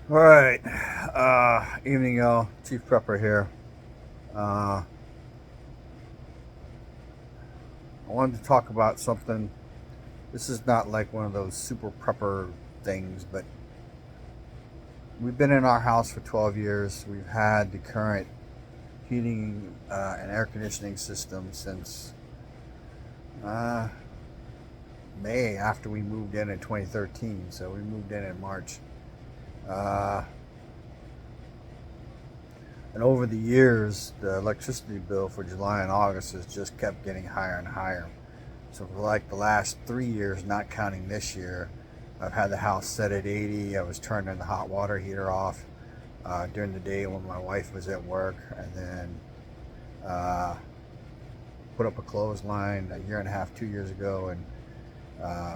All right. Evening, y'all. Chief Prepper here. I wanted to talk about something. This is not like one of those super prepper things, but we've been in our house for 12 years. We've had the current heating and air conditioning system since uh, May after we moved in 2013. So we moved in March. Uh, and over the years, the electricity bill for July and August has just kept getting higher and higher. So for like the last 3 years, not counting this year, I've had the house set at 80. I was turning the hot water heater off during the day when my wife was at work, and then uh, put up a clothesline a year and a half, 2 years ago. And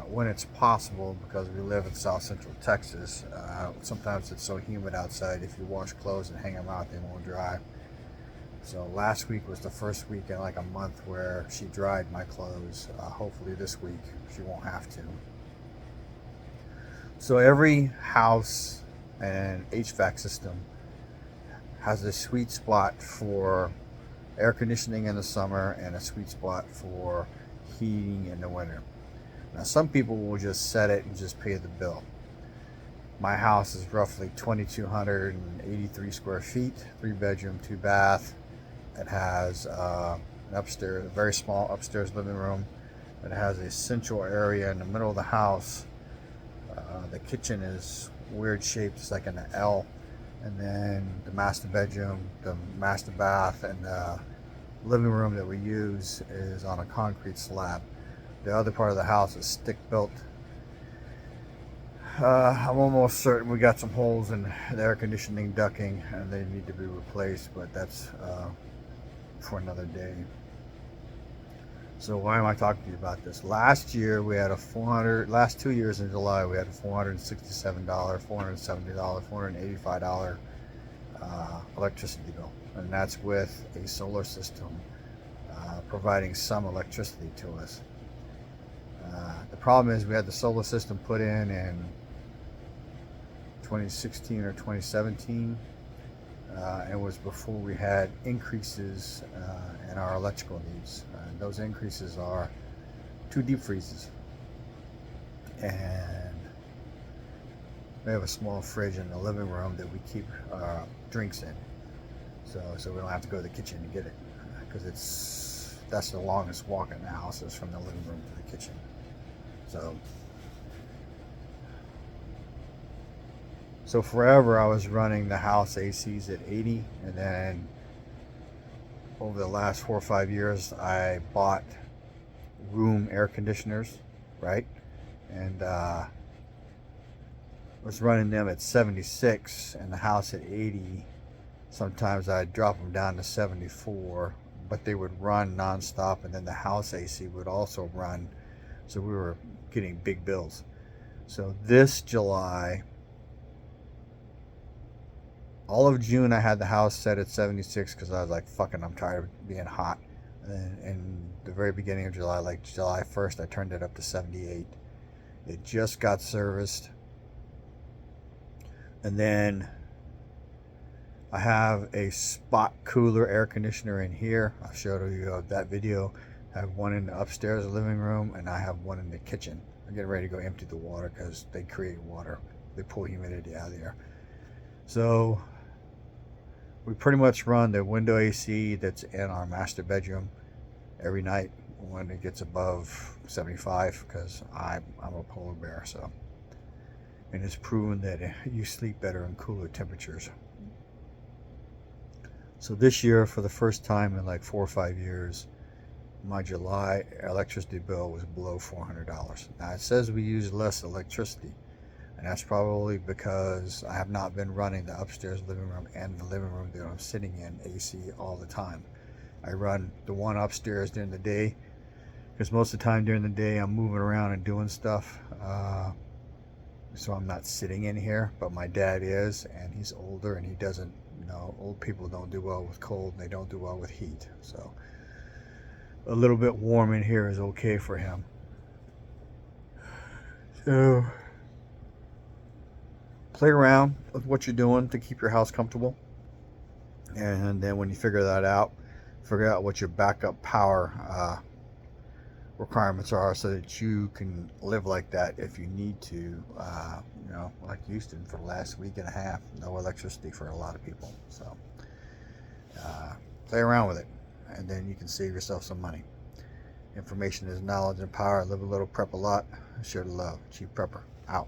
when it's possible, because we live in South Central Texas, sometimes it's so humid outside. If you wash clothes and hang them out, they won't dry. So last week was the first week in like a month where she dried my clothes. Hopefully this week she won't have to. So every house and HVAC system has a sweet spot for air conditioning in the summer and a sweet spot for heating in the winter. Now some people will just set it and just pay the bill. My house is roughly 2,283 square feet, 3 bedroom, 2 bath. It has an upstairs, a very small upstairs living room. It has a central area in the middle of the house. The kitchen is weird shaped, it's like an L. And then the master bedroom, the master bath, and the living room that we use is on a concrete slab. The other part of the house is stick built. I'm almost certain we got some holes in the air conditioning ducting and they need to be replaced, but that's for another day. So why am I talking to you about this? Last year we had a 400. Last 2 years in July we had a $467, $470, $485 electricity bill, and that's with a solar system providing some electricity to us. The problem is we had the solar system put in 2016 or 2017. It was before we had increases in our electrical needs. Those increases are 2 deep freezes, and we have a small fridge in the living room that we keep drinks in, so we don't have to go to the kitchen to get it, because that's the longest walk in the house is from the living room to the kitchen. So so forever I was running the house ACs at 80, and then over the last 4 or 5 years I bought room air conditioners, right? And was running them at 76 and the house at 80. Sometimes I'd drop them down to 74, but they would run nonstop, and then the house AC would also run. So we were getting big bills. So this July, all of June, I had the house set at 76 because I was like, fucking, I'm tired of being hot. And then in the very beginning of July, like July 1st, I turned it up to 78. It just got serviced. And then I have a spot cooler air conditioner in here. I'll show you that video. I have one in the upstairs living room, and I have one in the kitchen. I'm getting ready to go empty the water because they create water. They pull humidity out of the air. So we pretty much run the window AC that's in our master bedroom every night when it gets above 75, because I'm a polar bear. So, and it's proven that you sleep better in cooler temperatures. So this year, for the first time in like 4 or 5 years, my July electricity bill was below $400. Now it says we use less electricity, and that's probably because I have not been running the upstairs living room and the living room that I'm sitting in AC all the time. I run the one upstairs during the day, because most of the time during the day I'm moving around and doing stuff, so I'm not sitting in here. But my dad is, and he's older, and he doesn't, old people don't do well with cold, and they don't do well with heat. So a little bit warm in here is okay for him. So Play around with what you're doing to keep your house comfortable. And then when you figure that out, figure out what your backup power requirements are so that you can live like that if you need to. Like Houston for the last week and a half, no electricity for a lot of people. So play around with it, and then you can save yourself some money. Information is knowledge and power. Live a little, prep a lot. Share the love. Chief Prepper out.